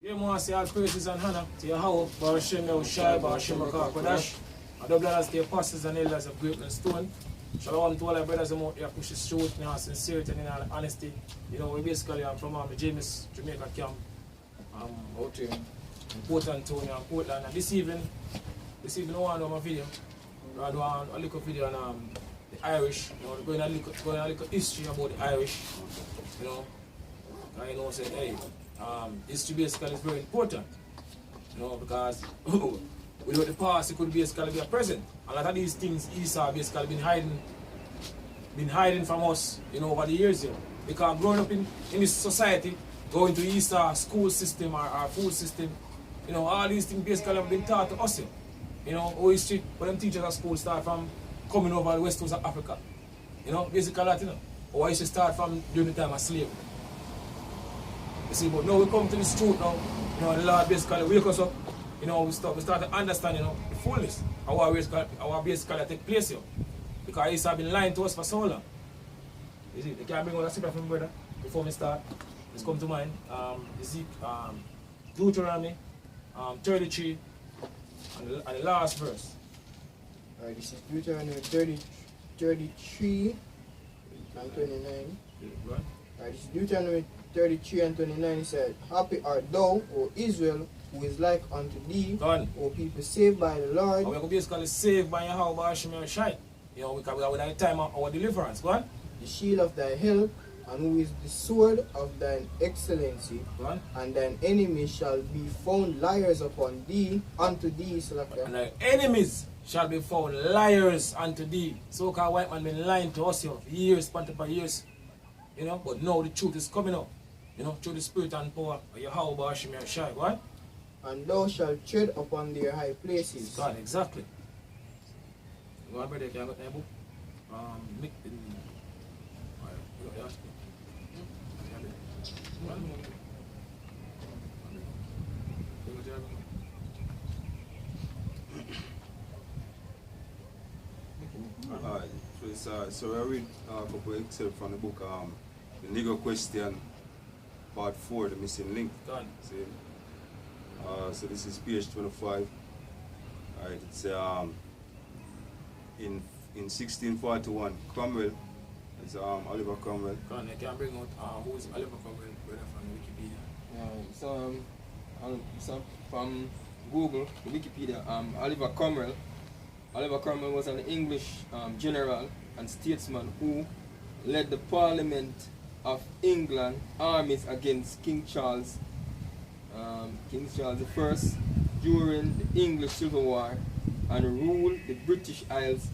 Yeah, man, say all praises and honor to Yahweh, Barashim Yahushai, Barashim Kodash, and double honors to the apostles and elders of Great and Stone. Shalom to all our brothers and out here push the truth in our sincerity and in our honesty. You know, we basically are from the Jamaica camp out here in Port Antonio and Portland. And this evening I want to do my video. I do a little video on the Irish. You know, going a little history about the Irish. You know, I know say, hey, history basically is very important. You know, because without the past, it could basically be a present. A lot of these things Esau basically been hiding from us, you know, over the years, you know. Because growing up in this society, going to Esau school system or food system, you know, all these things basically have been taught to us, you know, how history, when them teachers at school start from coming over the west coast of Africa. You know, basically that, you know. Or used to start from during the time of slavery. You see, but now we come to this truth now, you know, the Lord basically wake us up, you know, we start to understand, you know, the fullness of our basically take place here. Because Esau have been lying to us for so long. You see, they can't bring out a secret from me, brother, before we start. It's come to mind. Deuteronomy 33 and the last verse. Alright, this is Deuteronomy 33 and 29. Right. Alright, this is Deuteronomy 33 and 29. It said, Happy art thou, O Israel, who is like unto thee, O people saved by the Lord. And we are basically saved by Yahweh Shai. You know, because we are at the time of our deliverance. Go on. The shield of thy help, and who is the sword of thine excellency. Go on. And thine enemies shall be found liars upon thee, unto thee, Salaka. And thy enemies shall be found liars unto thee. So-called white man been lying to us, you know, for years, for years. You know, but now the truth is coming up. You know, through the spirit and power of Yahweh Shai. Go on. And thou shalt tread upon their high places. God, exactly. Go on, brother, can I got my book? So I read a couple of excerpts from the book, The Negro Question, Part 4, The Missing Link. See? So this is page 25. Alright, it's in 1641, Cromwell, it's Oliver Cromwell. I can bring out who is Oliver Cromwell, brother, from Wikipedia. So from Google, Wikipedia, Oliver Cromwell. Oliver Cromwell was an English general and statesman who led the Parliament of England armies against King Charles I during the English Civil War, and ruled the British Isles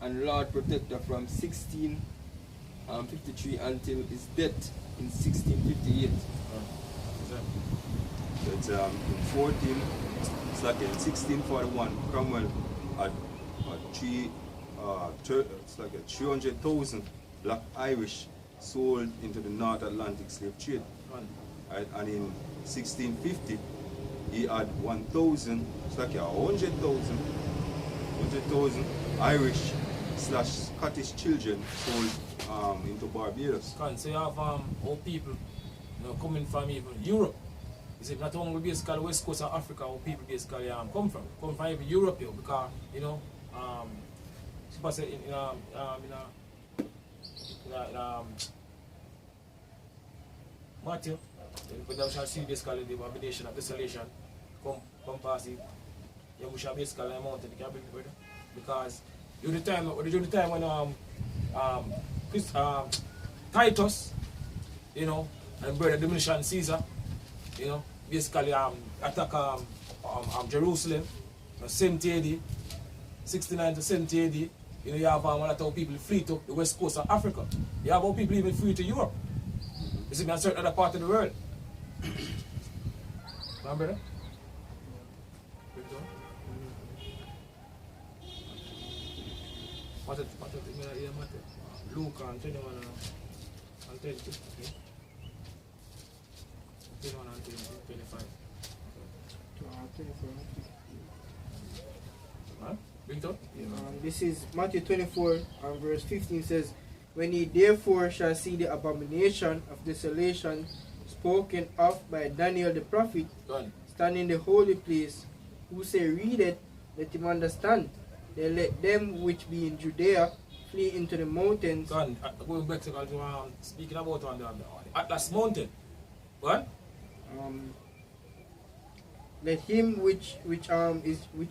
and Lord Protector from 1653 until his death in 1658. So it's in 1641, Cromwell had it's like 300,000 black Irish sold into the North Atlantic slave trade. Right? And in 1650, he had 1,000, it's like 100,000 Irish / Scottish children sold into Barbados. So you have old people, you know, coming from even Europe. You see, not only basically west coast of Africa, where people basically come from even Europe here, because, you know, Matthew, we shall see basically the abomination of desolation come past it. Yeah, we shall basically mountain the cabin, brother. Because during the time when Titus, you know, and brother Domitian Caesar, you know, basically attack Jerusalem, 70 AD, 69 to 70 AD. You know, you have a lot of people flee to the west coast of Africa. You have more people even flee to Europe. You see, in a certain other part of the world. Come brother? Luke and 21 and 20. Okay. 21 and 25. Huh? Bring it up? This is Matthew 24 and verse 15 says, When ye therefore shall see the abomination of desolation spoken of by Daniel the prophet, Gone. stand in the holy place, who say, read it, let him understand. They let them which be in Judea flee into the mountains. Gone. Going back to speaking about on the Atlas Mountain. What? Let him which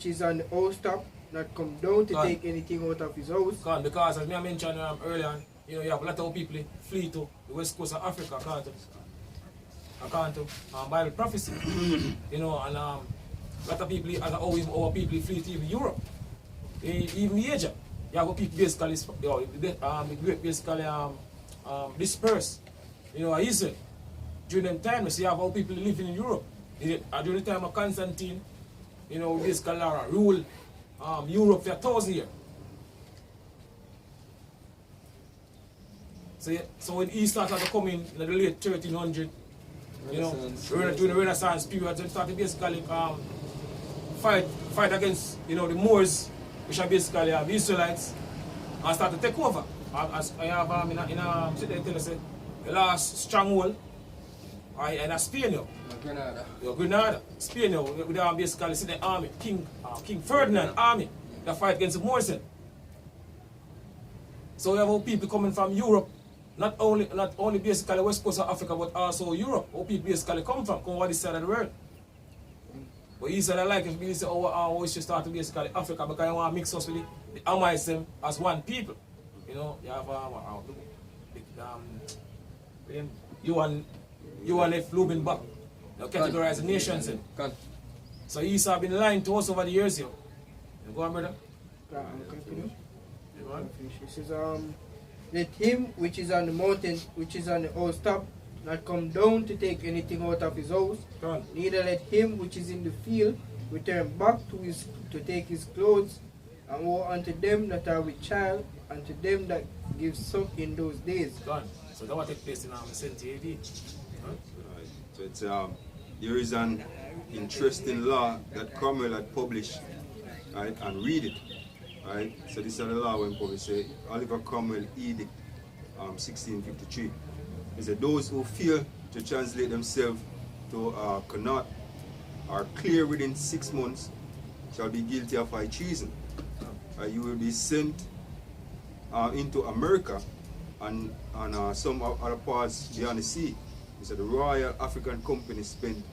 is on the housetop not come down to take anything out of his house. Gone, because as I mentioned earlier, you have a lot of people flee to the west coast of Africa, according to Bible prophecy. And a lot of people, our people flee to even Europe, even Asia. You have people basically, basically dispersed, Israel. During them time, you have our people living in Europe. During the time of Constantine, basically rule Europe for 1,000 years. So when he started to come in the late 1300s, during the Renaissance period, they started basically fight against the Moors, which are basically Israelites, and start to take over. As I have the last stronghold in Spain, Grenada, Spain, we have basically see the army, King Ferdinand army, that fight against the Moors. So we have people coming from Europe, not only basically west coast of Africa, but also Europe. How people basically come over this side of the world. But he said I like it, he said, we should start to basically Africa because I want to mix us with the Amites as one people. You have UNF Lubin back. They categorize the nations in. So he's been lying to us over the years here. Go on, brother. He says, let him which is on the mountain, which is on the housetop, not come down to take anything out of his house. Neither let him which is in the field return back to take his clothes. And woe unto them that are with child, and to them that give suck in those days. So that will take place in 70 AD. So it's there is an interesting law that Cromwell had published, right, and read it, right. So this is the law when published, say Oliver Cromwell Edict, 1653. It said those who fail to translate themselves to Connaught or clear within 6 months shall be guilty of high treason. You will be sent into America and some other parts beyond the sea. So the Royal African Company sent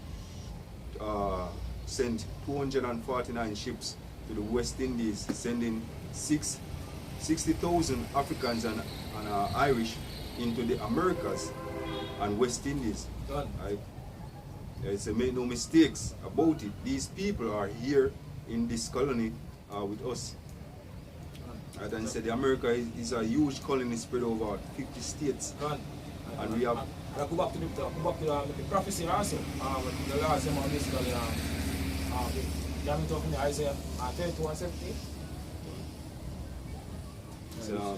249 ships to the West Indies, sending 60,000 Africans and Irish into the Americas and West Indies. Right? So make no mistakes about it. These people are here in this colony with us. Right? And said America is a huge colony spread over 50 states. And we have. I go back to the prophecy also. The last time basically, I'm talking Isaiah 32:17. So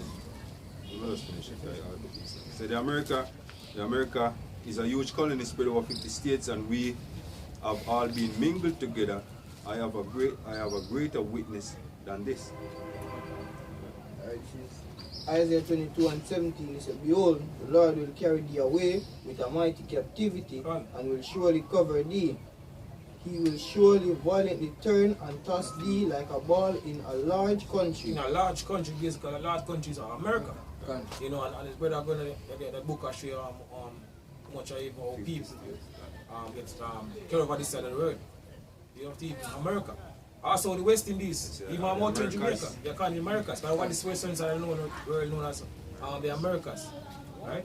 the America is a huge colony spread over 50 states, and we have all been mingled together. I have a greater witness than this. Isaiah 22:17 is, behold, the Lord will carry thee away with a mighty captivity, and will surely cover thee. He will surely violently turn and toss thee like a ball in a large country. In a large country, basically, a large country is America. And his brother going to get the book I show you how much of our people get carried over this side of the world. You have to even America. Also the West Indies, even out in Jamaica, they call it Americas. But what the Western side are world known as the Americas. Right?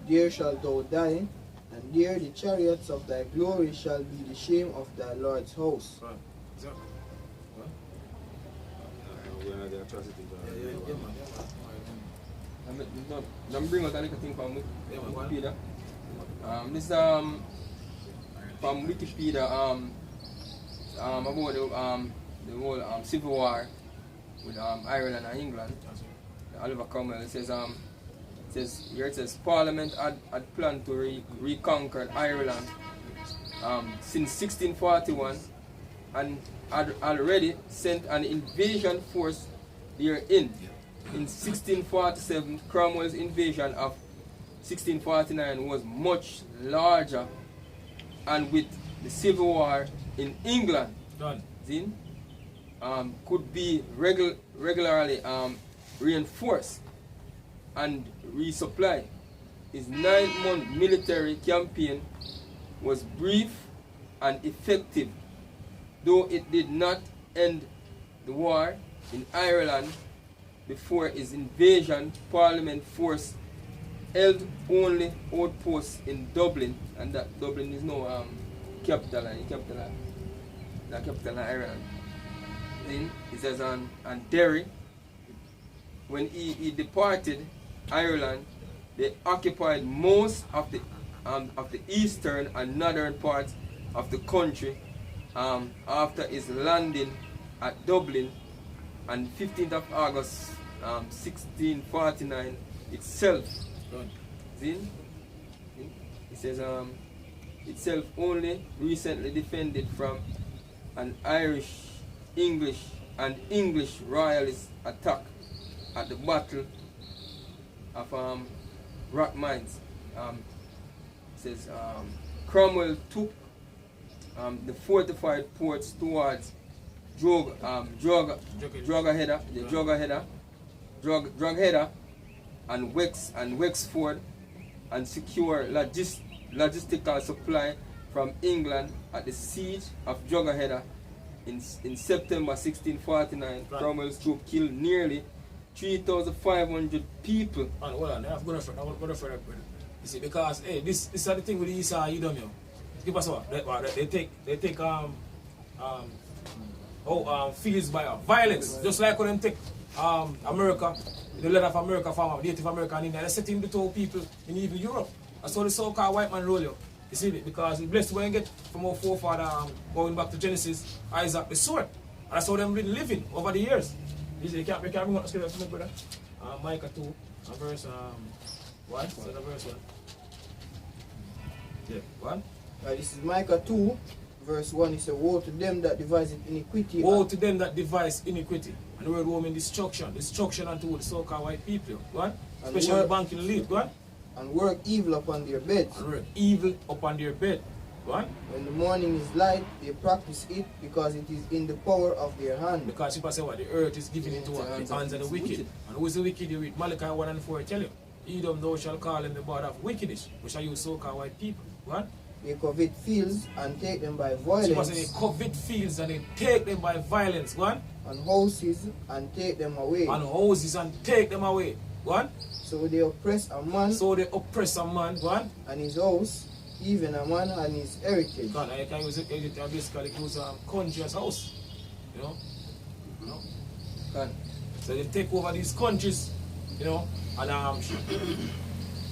There shalt thou die, and there the chariots of thy glory shall be the shame of thy Lord's house. Right. Exactly. I'm bring out a little thing from Wikipedia. This is from Wikipedia about the whole civil war with Ireland and England. Oliver Cromwell says Parliament had planned to reconquer Ireland since 1641 and had already sent an invasion force therein. In 1647, Cromwell's invasion of 1649 was much larger, and with the Civil War in England, could be regularly reinforced and resupplied. His 9-month military campaign was brief and effective, though it did not end the war in Ireland. Before his invasion, Parliament force held only outposts in Dublin, and that Dublin is now capital of Ireland. Then it says and Derry. When he departed Ireland, they occupied most of the eastern and northern parts of the country after his landing at Dublin, and 15th of August 1649 itself. It says itself only recently defended from an English royalist attack at the Battle of Rathmines. It says Cromwell took the fortified ports towards Drogheda and Wexford, and secure logistical supply from England. At the siege of Drogheda in September 1649, Cromwell's troop killed nearly 3,500 people. Hold on, I have to go further. You see, because hey, this is the thing with the East you don't know. Give us what they take fields by violence, just like when they take America, the land of America, from Native America and India, they set him to two people in even Europe. That's how the so-called white man roll you. You see it? Because it's blessed when you get from our forefather going back to Genesis, Isaac the sword. And that's how they've been living over the years. You see, you can't bring up the scripture for me, brother. Micah 2, verse 1. So the verse 1. Yeah, 1. This is Micah 2, verse 1. It says, woe to them that devise iniquity. Woe to them that devise iniquity. And the word woe means destruction. Destruction unto the so-called white people. Go on. Especially the banking elite. Go on. And work evil upon their beds. And work evil upon their bed. Go on. When the morning is light, they practice it because it is in the power of their hand. Because people say what? The earth is given into what? The hands of the wicked. And who is the wicked? You read Malachi 1 and 4 tell you. Edom thou shalt call him the god of wickedness, which shall use so-called white people. Go on. They covet fields and take them by violence. So they covet fields and they take them by violence. Go on. And houses and take them away. And houses and take them away. Go on. So they oppress a man. So they oppress a man. Go on. And his house, even a man and his heritage. Go on. I can use it basically use country as house. You know? Go on. So they take over these countries, you know, and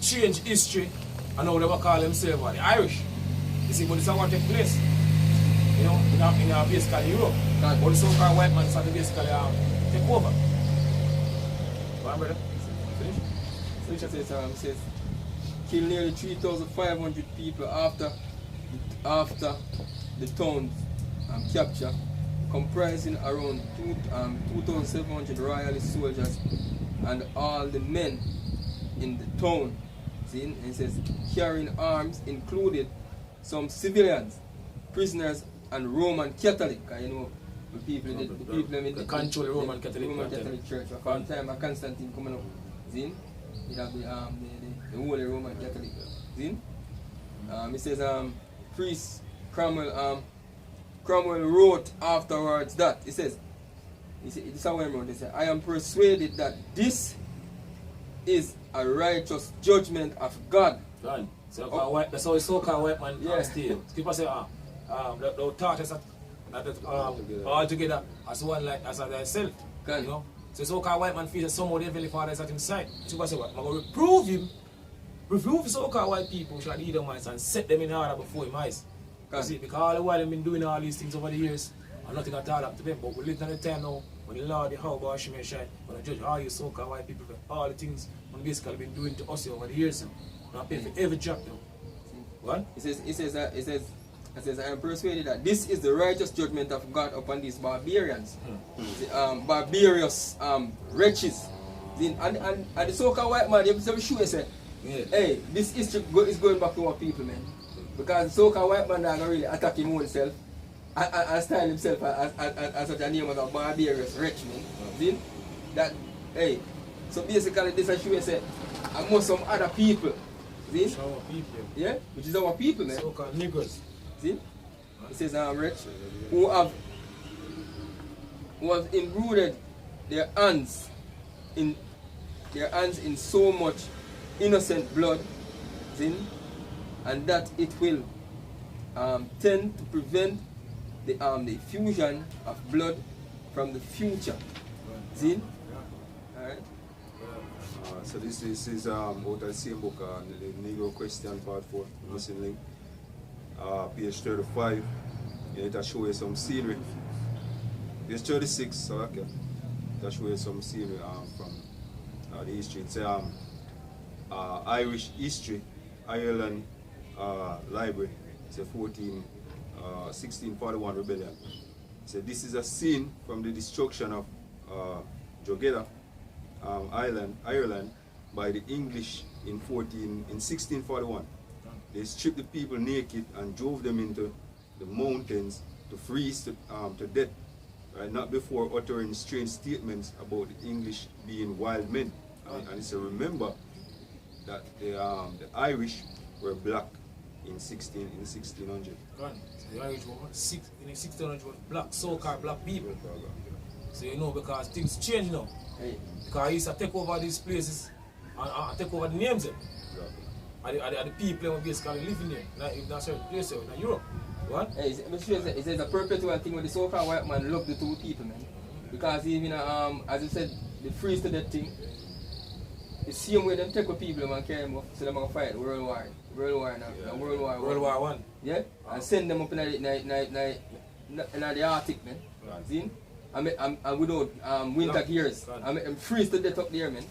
change history, and now they will call themselves the Irish. You see, but this is what take place, you know, in basically Europe. But the so-called white man started basically take over. Go on, brother. Finish. It says, killed nearly 3,500 people after the town's capture, comprising around 2,700 royalist soldiers and all the men in the town. See, and it says carrying arms included some civilians, prisoners, and Roman Catholic. You know, the people in the control Roman Catholic Church. From time of Constantine coming up, see, it have the Holy Roman Catholic. See, it says priest Cromwell wrote afterwards that this is how he wrote. He said, I am persuaded that this is a righteous judgment of God. Right. So that's how the so-called white man stay. People say, they taught us that all together as one, like as themselves. You know? So the so-called white man feels that somehow the Heavenly Father is at his side. People say, what? I'm going to reprove the so-called white people, shall lead them and set them in order before his eyes. You see, because all the while they've been doing all these things over the years, and nothing at all up to them. But we live in a time now when the Lord, the how God shine, when I judge all you so-called white people for all the things when basically been doing to us over the years. And I pay for every job now. What? It says, I am persuaded that this is the righteous judgment of God upon these barbarians, barbarous wretches. And the so-called white man, they sure say, Yeah. Hey, this history is going back to our people, man. Because so-called white man not really attack him own self and style himself as such a name as a barbarous wretch, man. See? That, hey, so basically this is show say, among some other people. See? It's our people. Yeah? Which is our people, man. So-called niggers. See? It says wretch who have imbrued their hands in so much innocent blood, see? And that it will tend to prevent the effusion of blood from the future. See? Alright? So this is out of the same book, the Negro Question Part 4, missing link. Page 35, it'll show you some scenery. Page 36, so okay. It'll show you some scenery from the history. It's Irish History, Ireland Library. It's a 1641 rebellion. So this is a scene from the destruction of Drogheda, Ireland, by the English in 1641. They stripped the people naked and drove them into the mountains to freeze to death, right? Not before uttering strange statements about the English being wild men. And it's a remember that the Irish were black in 1600. The Irish were in 1600 were black, so-called black people. So you know, because things change now. Hey. Because he used to take over these places and take over the names. And the people who basically living there, if that's certain place in Europe. What? Hey, it's a perpetual thing with the so-called white man love the two people, man. Because even as you said, the freeze to that thing, the same way them take with people and carry them up, so them fight World War I. Yeah? And send them up in the Arctic, man. See? And without winter gears. And make them freeze to death up there, man.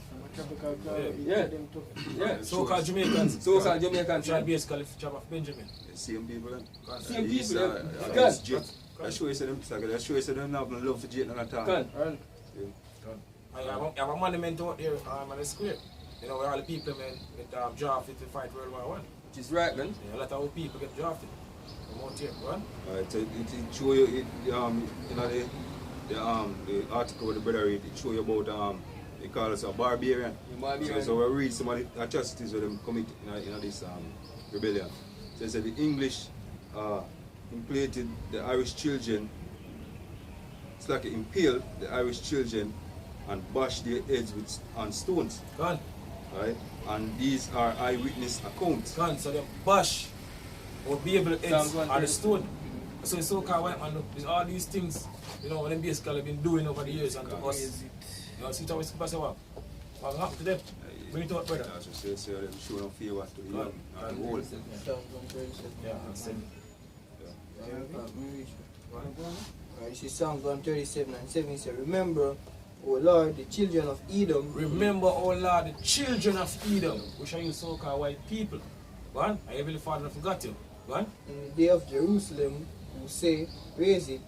Yeah. So-called Jamaicans. So-called Jamaicans. Try basically job of Benjamin. The same people then. Same people, yeah. I show you them have no love for Jet and attack. I have a monument out there on the square. You know, where all the people, man, get drafted to fight World War I. Which is right, man. Yeah, a lot of people get drafted. From out here, right? Alright, so it show you the article with the brother read, it show you about they call us a barbarian. So we read some of the atrocities that them commit in this rebellion. So it said the English impaled the Irish children. It's like impaled the Irish children and bashed their heads on stones. Gone. Right? And these are eyewitness accounts. Gone. So they bash or be able to heads on the stone. So it's so-called white man, there's all these things, you know, what them basically been doing over the years and to us. You know, see how we pass what happened to them? Bring it out, brother. Yeah, so say them show no favor to the young and the old. Yeah, that's it. You see Psalms 137 and 7 says, remember, O Lord, the children of Edom. Remember, O Lord, the children of Edom, which are you so-called white people. One, I Heavenly Father forgot you. One. In the day of Jerusalem, who say, raise it,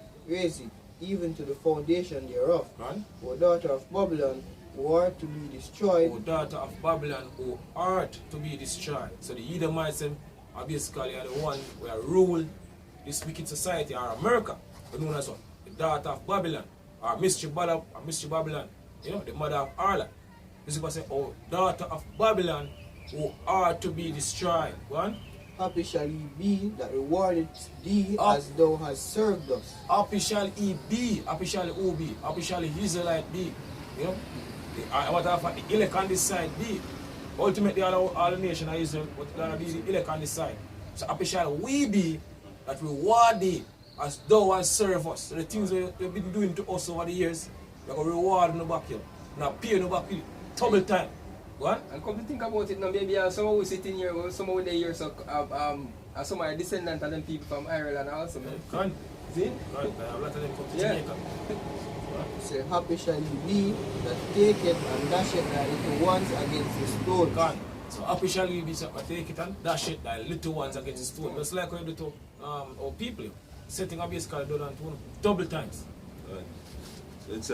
even to the foundation thereof. One. O daughter of Babylon, who art to be destroyed. O daughter of Babylon, who art to be destroyed. So the Edomites are basically the one who rule this wicked society, or America, known as what? The daughter of Babylon, or Mystery Babylon, you know, the mother of Arla. This is what I say, O daughter of Babylon, who are to be destroyed. One. Happy shall he be that rewarded thee as thou hast served us. Happy shall he be, happy shall who be, happy shall the Israelite be. You know, what after the elect on this side be. Ultimately, all the nation of Israel, but gonna be the elect on this side. So happy shall we be that reward thee as thou hast served us. So the things you've been doing to us over the years, you're going to reward no back here. Now pay no back here. Double time. What? And come to think about it now, maybe someone who sitting here, or someone with the years of some are descendant of them people from Ireland also. Can. See? A lot of them come to Jamaica. Say, happy shall he be that taketh and dasheth thy little ones against the stone. Can. So happy shall we be that take it and dash it thy little ones against the stone. Just like how you do to our people. Setting up basically done on double times. Right. It's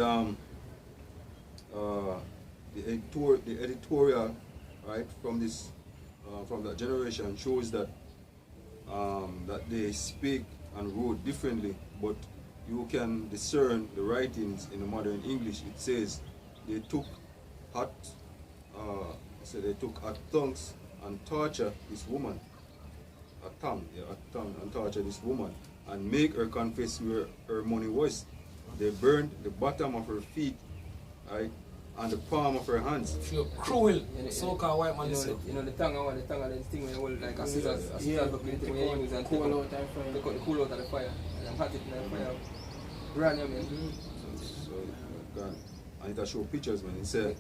the editorial, right, from this from that generation shows that that they speak and wrote differently, but you can discern the writings in the modern English. It says they took hot tongues and torture this woman, and torture this woman and make her confess where her money was. They burned the bottom of her feet, right, and the palm of her hands. Feel cruel, so-called white man. You know the tongue and the thing when you hold like a scissors, when you use and take the cool out of the fire and hot it in the fire. Brand new, man. So, and it'll show pictures, man. It said,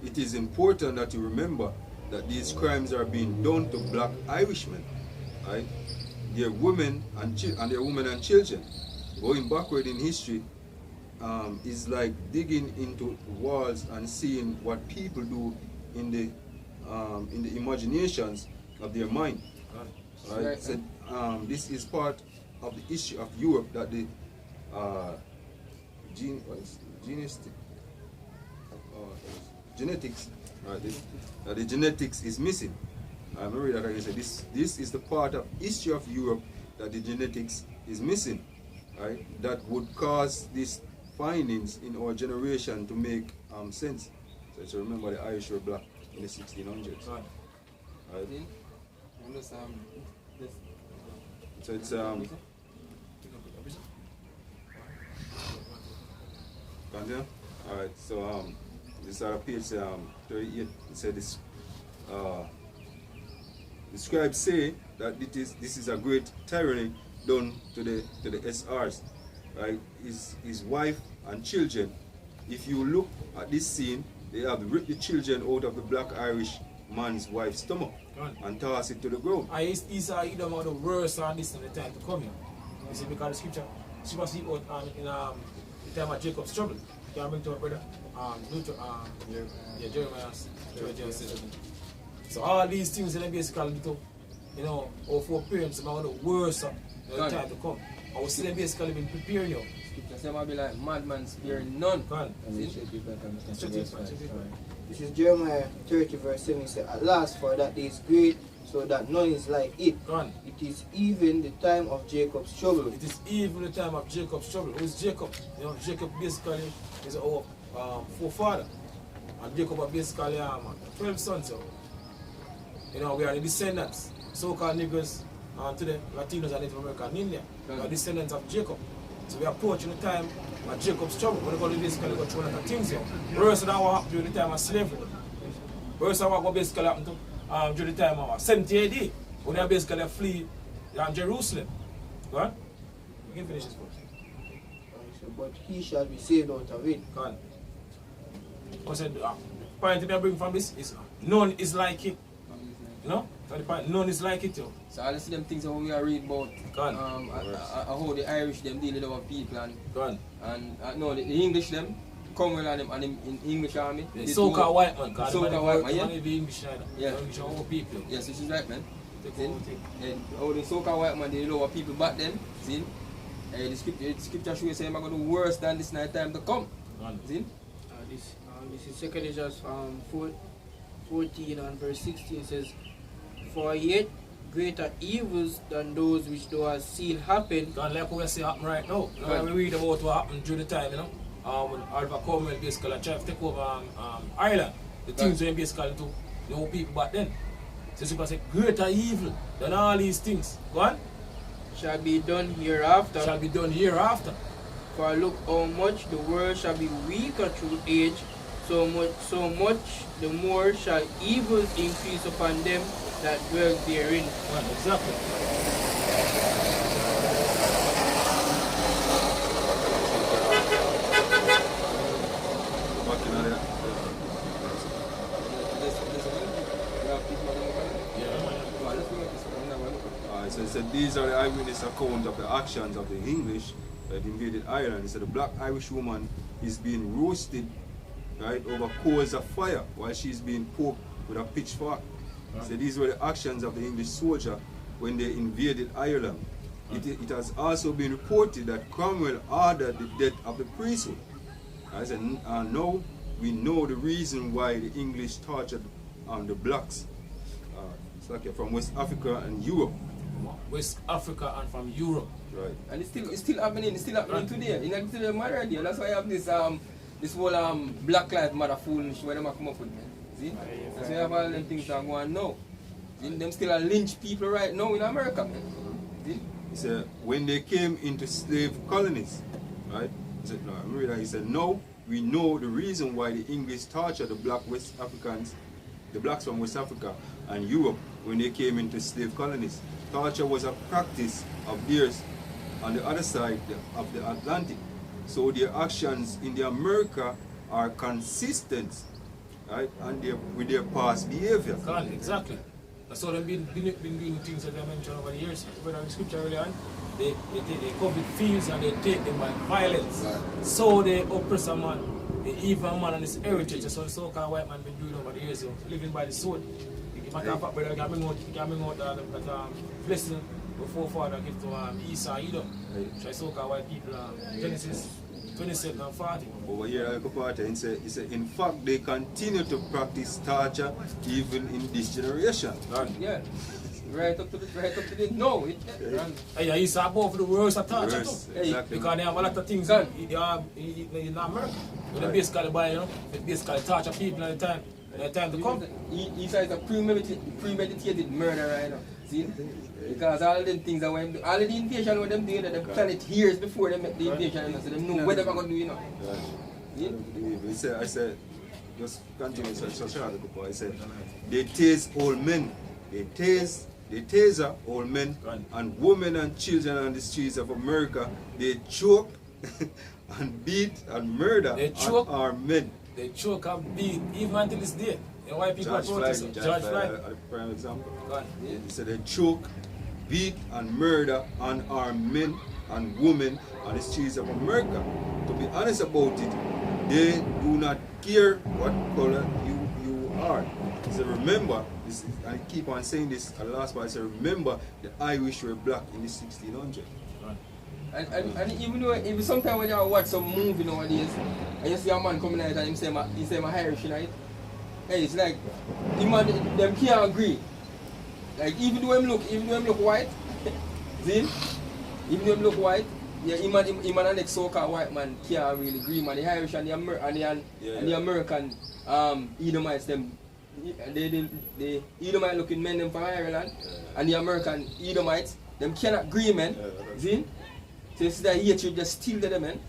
it is important that you remember that these crimes are being done to black Irishmen, right? Their women and children. Going backward in history is like digging into walls and seeing what people do in the imaginations of their mind. Right? So, this is part of the history of Europe that the genetics, right? The genetics is missing. I remember that I said this is the part of history of Europe that the genetics is missing, right? That would cause these findings in our generation to make sense. So you remember the Irish were black in the 1600s. Right? So it's continue? Alright, so this other page 38, it said this the scribes say that this is a great tyranny done to the SRs, right? His wife and children. If you look at this scene, they have ripped the children out of the black Irish man's wife's stomach and toss it to the ground. These are either the worst and this in the time to come here. You see, because the scripture speaks about in the time of Jacob's trouble. You can bring to our brother Jeremiah says. So all these things are basically to, you know, our four parents about the worst of the time to come. I will see them basically been preparing you. Scripture say might be like madman sparing none. This is Jeremiah 30 verse 7. It says, at last for that day is great, so that none is like it. It is even the time of Jacob's trouble. It is even the time of Jacob's trouble. Who's Jacob? You know, Jacob basically is our forefather. And Jacob are basically 12 sons. So, you know, we are the descendants, so-called niggers, to the Latinos and Native American Indian. We are descendants of Jacob. So we are approaching the time of Jacob's trouble. We're going to basically go through a lot of things here. Worse than what happened during the time of slavery. Worse than what basically happened to during the time of 70 AD, when they basically flee Jerusalem. Go on. You can finish this first. But he shall be saved out of it. Go on. Because the point that I bring from this is none is like it. You know? So the point, none is like it, yo. So all of them things that we are reading about how the Irish them deal with our people and no, the English them come well and them in English army. The so-called white man, so-called white man, yeah. The English English are our people. Yes, which is right, man. And how the so-called white man they our people back then, see? The scripture shows say I'm going to do worse than this night time to come. See? This is 2 Judges 14 and verse 16 says, for yet greater evils than those which thou hast seen happen. God, like we see happen right now. You know, we read about what happened during the time, you know. When Oliver Cromwell basically tried to take over Ireland. The things were basically to the whole people back then. So people say greater evil than all these things. Go on. Shall be done hereafter. Shall be done hereafter. For look how much the world shall be weaker through age, so much the more shall evils increase upon them that dwell therein. Well, exactly. So these are the eyewitness accounts of the actions of the English that invaded Ireland. So the black Irish woman is being roasted, right, over coals of fire while she's being poked with a pitchfork. So these were the actions of the English soldier when they invaded Ireland. It has also been reported that Cromwell ordered the death of the priesthood. And now we know the reason why the English tortured the blacks. It's like from West Africa and Europe. West Africa and from Europe. Right. And it's still happening today. In today, matter there. That's why I have this whole Black Lives Matter foolish where them come up with, man. See? That's why I have all them things that are going now. Them still are lynch people right now in America, man. See? He said when they came into slave colonies, right? He said no, I remember that he said no, we know the reason why the English tortured the black West Africans, the blacks from West Africa and Europe when they came into slave colonies. Torture was a practice of theirs on the other side of the Atlantic. So their actions in the America are consistent, right, and with their past behavior. God, exactly. That's how they've been doing things that I mentioned over the years. When I read scripture earlier on, they covet fields and they take them by violence. Right. So they oppress a man, the evil man and his heritage. That's what the so-called white man been doing over the years, living by the sword. Brother, coming out that blessing before Father give to Esau, Edom. So I so-called white people, Genesis 27 and 40. Over here, I go and say, in fact, they continue to practice torture even in this generation. Yeah. Right up to the no. Yeah, it's above the worst of torture too. Exactly. Because they have a lot of things in America. They basically they basically torture people at the time. Time to come. Esau is a premeditated murder right now. See? Because all the things that when all the invasion when them doing that they plan it years before they make the invasion, so they know what they're gonna do, you know. Yeah. I said, just continue so short. I said, they tase old men, they taser old men and women and children on the streets of America. They choke and beat and murder our men. They choke and beat even until this day. And why people George are protesting? Floyd, a prime example. He said they choke, beat and murder on our men and women on the streets of America. To be honest about it, they do not care what color you are. He said remember, I keep on saying this at the last part, I said remember the Irish were black in the 1600s. And even though if sometimes when you watch some movie nowadays and you see a man coming out and he say I'm Irish, right? Hey, it's like them can't agree. Like even though him look white, see? Even though him look white, yeah, him and the next so-called white man can't really agree, man. The Irish and the American Edomites, them the Edomite looking men them from Ireland and the American Edomites, them cannot agree, man. See? So you see that hatred just steal them, man.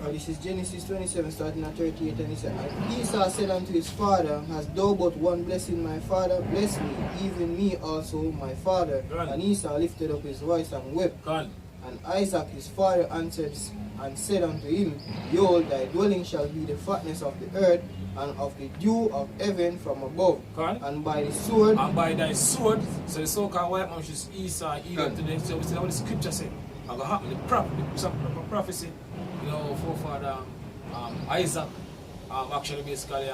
This is Genesis 27 starting at 38, and he said, and Esau said unto his father, hast thou but one blessing, my father? Bless me, even me also, my father. And Esau lifted up his voice and wept. And Isaac his father answered and said unto him, behold, thy dwelling shall be the fatness of the earth, and of the dew of heaven from above. And by the sword. And by thy sword. So the so-called white man, which is Esau, Edom today. So we see what the scripture said. And what happened, the prophecy, you know, forefather Isaac actually basically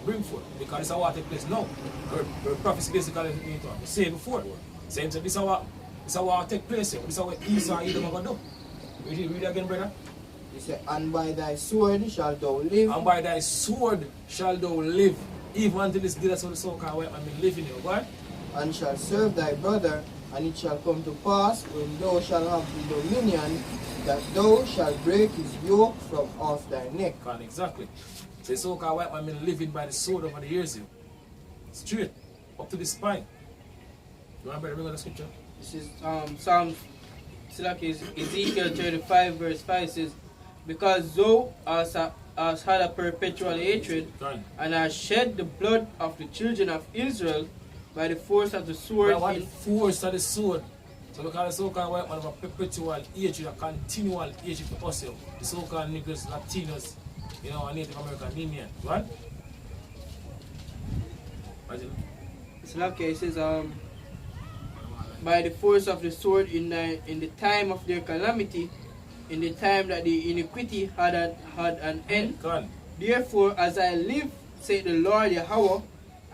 bring forth. Because this is what take place now. The prophecy basically say before. Same thing, this is what take place here. This is what Esau, Edom are going to do. Read it again, brother. He said, and by thy sword shalt thou live. And by thy sword shalt thou live. Even until this day, that's what the so-called white man been living here, right? And shall serve thy brother, and it shall come to pass, when thou shalt have the dominion, that thou shalt break his yoke from off thy neck. Exactly. So the so-called white man been living by the sword over the years here. Straight, up to the spine. You remember the regular scripture? This is Psalm, it's like Ezekiel 35 verse 5 says, because thou hast had a perpetual hatred, and hast shed the blood of the children of Israel by the force of the sword. By the force of the sword. So because the so-called white man have a perpetual hatred, a continual hatred for us, the so-called Negroes, Latinos, you know, and Native American Indian, right? It's like it says, by the force of the sword in the time of their calamity, in the time that the iniquity had an end. Therefore, as I live, said the Lord Yahweh,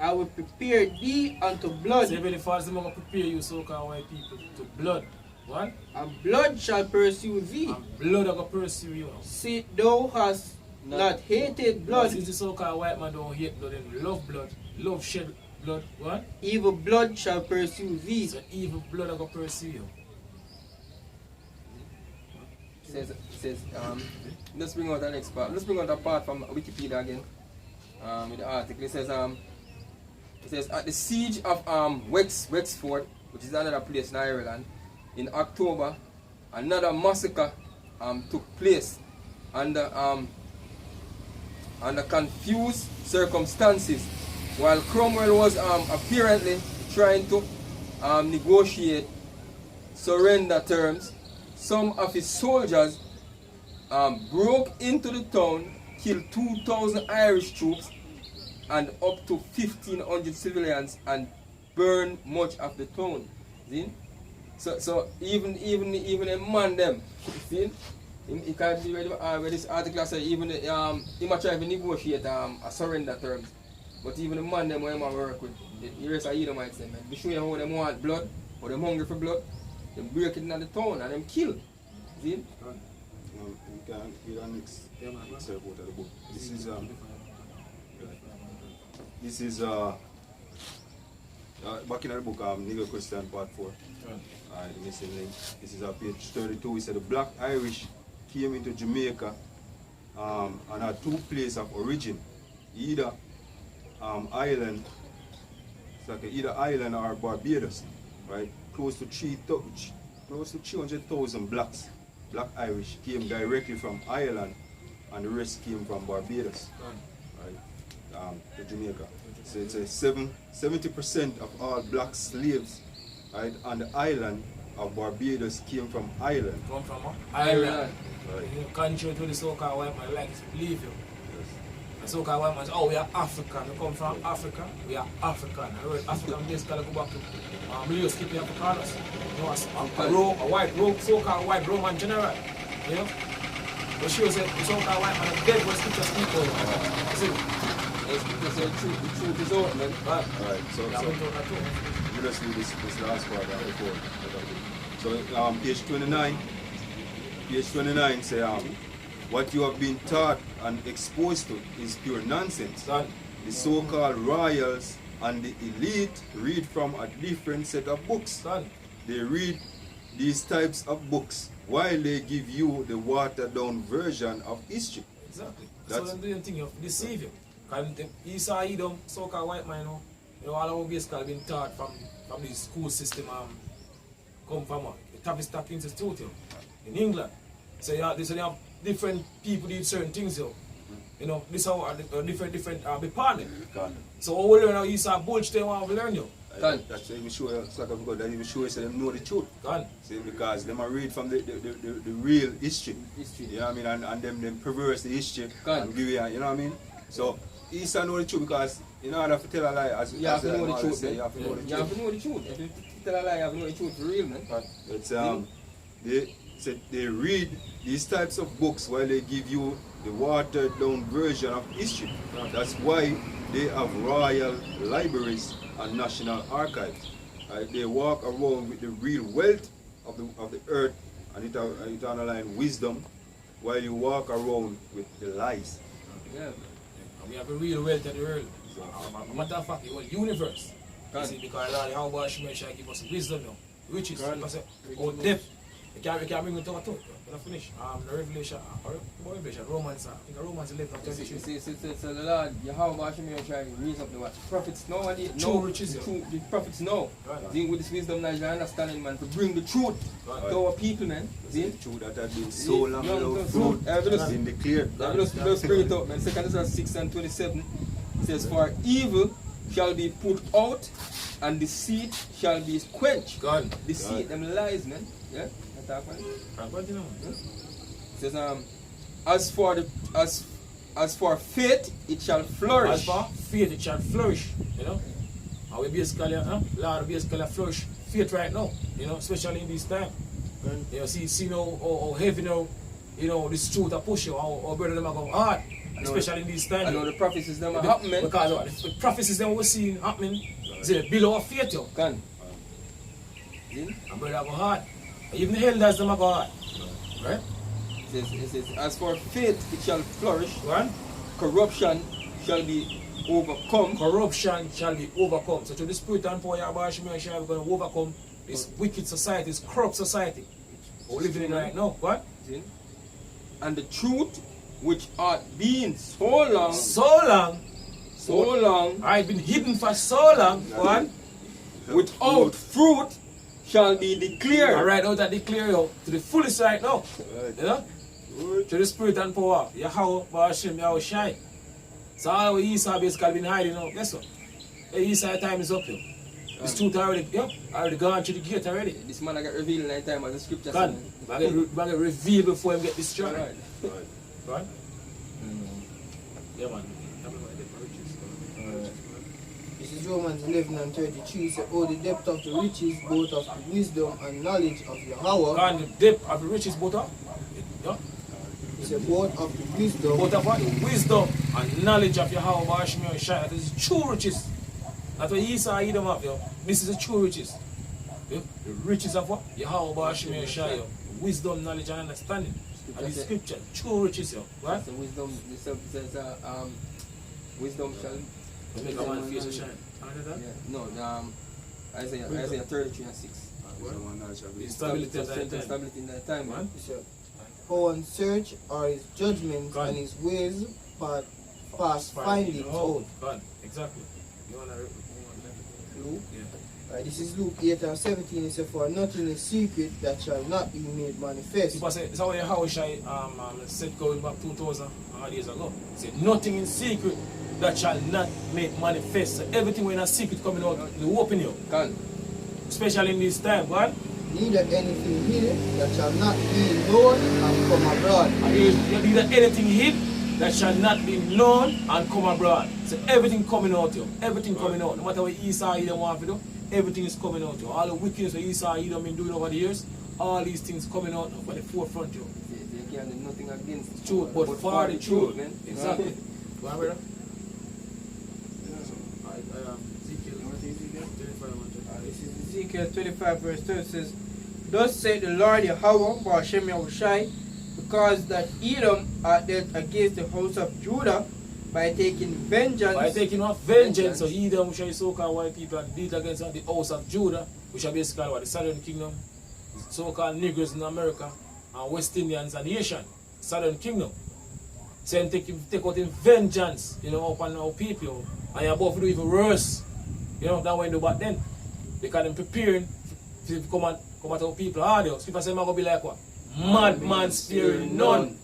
I will prepare thee unto blood. So even the Father is going to prepare you, so-called white people, to blood. What? And blood shall pursue thee. And blood will pursue you. See, thou hast not hated blood. Since the so-called white man don't hate blood, and love shed blood, what? Evil blood shall pursue thee. So evil blood are going to pursue you. Says let's bring out the next part. Let's bring out that part from Wikipedia again. With the article. It says at the siege of Wexford, which is another place in Ireland, in October, another massacre took place under confused circumstances. While Cromwell was apparently trying to negotiate surrender terms, some of his soldiers broke into the town, killed 2,000 Irish troops and up to 1,500 civilians, and burned much of the town. See? So even a man them, see? He can't be ready where this article says even he might try to negotiate a surrender terms. But even the man them where he work with, the rest of Edomites them, man. Be sure how them want blood, or them hungry for blood, them break it in the town and them kill. See? You can get an excerpt out of the book. This is back in the book, Nigger Question Part 4. The missing link. This is page 32. He said the Black Irish came into Jamaica and had two places of origin, either island, it's like either island or Barbados, right? Close to 300,000 Black Irish came directly from Ireland, and the rest came from Barbados, right? To Jamaica. So it's a 70% of all black slaves, right, on the island of Barbados came from Ireland. Come from Ireland. Right. You country to the so-called white man like to believe you. The so-called white man say, oh, we are African. We come from Africa. We are African. I heard African basically go back to Milio Skippy Africanus. You know, a white so-called white Roman general. You know? But she was a so-called white man dead was scripture speak over. See? The truth is out, man. Alright, so you just read this last part before. So page 29 say what you have been taught and exposed to is pure nonsense. The so-called royals and the elite read from a different set of books. They read these types of books while they give you the watered down version of history. Exactly. That's what I'm doing, thing of deceive you. Because Esau Edom, so-called white man, you know, all our basically been taught from the school system come from the Tavistock Institute in England. So you have different people do certain things, you know, this how different department. So what we learn how Esau bullshit they want to learn you. That's even sure, it's like I've got that even sure so them know the truth. See, because them are read from the real history. You know what I mean? And them perverse the history and give you, you know what I mean? So Esau know the truth because in order to tell a lie, as you have to know the truth. Say, you have to know the truth. You have to know the truth. If you tell a lie, you have to know the truth for real, man. It's they read these types of books while they give you the watered down version of history. That's why they have royal libraries and national archives. They walk around with the real wealth of the earth and it underline wisdom, while you walk around with the lies. Yeah. We have a real wealth of the world. Matter of fact, the whole universe. You see, because how about Shemeshai give us wisdom now, riches, because our depth. We can bring it to a talk. We're not finished. The Revelation, Romans, I think Romans 11 and 22. So the Lord, Yahweh Shemeshai raise up the what? Prophets know what true riches. The prophets know. Dealing with this wisdom, knowledge, and understanding, man, to bring the truth to our people, man. The truth that has been so long without fruit has been declared. Let's bring it up, man. 2 Thessalonians 6 and 27 says, for evil shall be put out, and deceit shall be quenched. Deceit, them lies, man. Yeah? Says as for faith it shall flourish. As for faith it shall flourish, you know. And we basically Lord basically flourish faith right now, you know, especially in this time. You know, see now how heavy now, you know, this truth that push you, how brother them are going hard, especially in this time. I know the prophecies them are happening. Because the prophecies them we're seeing happening, they below our faith, yo. And brother go hard. Even the elders them are go hard. Right? It says, as for faith, it shall flourish. One. Corruption shall be overcome. Corruption shall be overcome. So to the spirit and power of Bashimi and Shai, we're going to overcome this wicked society, this corrupt society we're living in right now. What? And the truth which hath been so long, I've been hidden for so long, one, without fruit shall be declared. And right now that declare out to the fullest right now. You know? To the spirit and power. Yahweh, Bashim, Yahweh Shai. So all our Esau basically been hiding now. Guess what? The Esau time is up here. This truth already, already gone to the gate already. This man I got revealed in that time as the scripture God, I get revealed before him get destroyed. Right. Yeah, man. This is Romans 11 and 33. It says, oh, the depth of the riches, both of the wisdom and knowledge of Yahweh. God, the depth of the riches, both of? Yeah. It says, both of the wisdom. Both of what? The wisdom and knowledge of Yahweh, Bashim, and Shai. That is true riches. That's what Esau and Edom have, yo. This is the true riches. Yeah? The riches of what? Yahweh, Bashim, and Shai, yo. Wisdom, knowledge, and understanding. And the scripture, true riches, yo. Right? So wisdom, wisdom shall make a man face to shine. Yeah. No, Isaiah 33 and 6. Stability in that time, man. How and search are his judgments and his ways past finding out. God, exactly. You want to Luke? Yeah. Right, this is Luke 8 and 17. It says, for nothing is secret that shall not be made manifest. People say, it's how Yahweh Shai said going back 2,000 years ago. He said, nothing in secret that shall not make manifest. So everything when a secret coming out, the open you. God. Especially in this time, God. Neither anything hidden that shall not be known and come abroad. And neither anything hid that shall not be known and come abroad. So everything coming out, yo. Everything coming out. No matter what Esau Edom want to do, everything is coming out, yo. All the wickedness that Esau Edom been doing over the years, all these things coming out by the forefront, yo. They can't do nothing against the truth, but for the truth, man. Exactly. Go on, brother. This is Ezekiel 25 verse 2. It says, thus said the Lord Yahweh, Ba'ashem Yahushai, because that Edom hath dealt against the house of Judah by taking vengeance. By taking off vengeance, so Edom, which are so-called white people, had dealt against the house of Judah, which are basically what, the Southern Kingdom, so-called Negroes in America, and West Indians and Asian, Southern Kingdom. So take out in vengeance, you know, upon our people, and you're about to do even worse, you know, than when they do back then. Because they're preparing to come at our people harder. So people say, I'm going to be like what? Madman sparing none.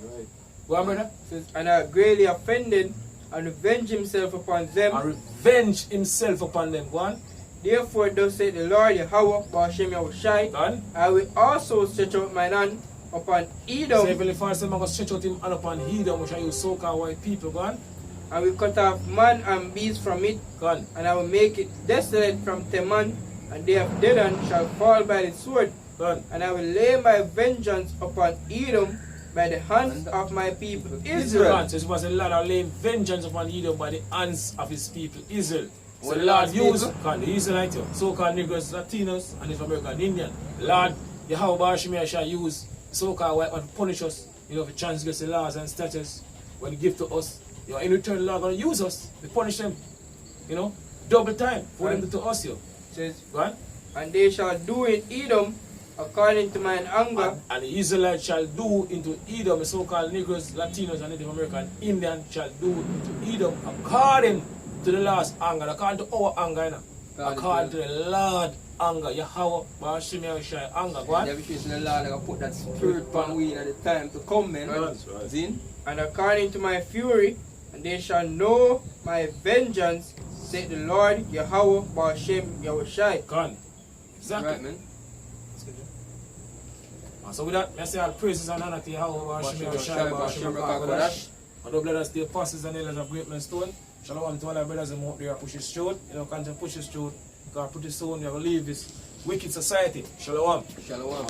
Right. Go on, brother. And are greatly offended and revenge himself upon them. And revenge himself upon them. Go on. Therefore, thus said the Lord Yahweh, Ba'ashem Yahushai, I will also stretch out mine hand upon Edom. So Heavenly Father said, I'm going to stretch out him hand upon Edom, which are you so-called white people. Go on. I will cut off man and beast from it, God. and I will make it desolate from Teman, and they of Dedan shall fall by the sword. God. And I will lay my vengeance upon Edom by the hands of my people Israel. So it was the Lord that laying vengeance upon Edom by the hands of his people Israel. So the Lord used the Israelites, so-called Negroes, Latinos, and Native American Indian. Lord, Yahweh Ba'ashim shall use so-called white man to punish us, you know, for transgress the laws and statutes when he give to us. You know, in return, the Lord going to use us to punish them, you know, double time for them to us, yo. Says, right? And they shall do in Edom according to mine anger. And the Israelites shall do into Edom, the so-called Negroes, Latinos, and Native American Indian shall do into Edom according to the Lord's anger, according to our anger, you know? According to the Lord anger, Yahweh, Ba'ashim Yahushai anger, go on. The Lord will put that spirit upon we at the time to come, man. Right. And according to my fury, and they shall know my vengeance, said the Lord Yahweh Ba'ashem Yahushai. God. Exactly. Right, man. So with that, I say all praises and honor to Yahweh Ba'ashem Yahushai, Ba'ashem Yahushai. And the brothers, the apostles and elders of Great Men Stone. Shalom to all our brothers and out there push his throat. You know, continue to push his throat. Because pretty soon you will leave this wicked society. Shalom. Shalom.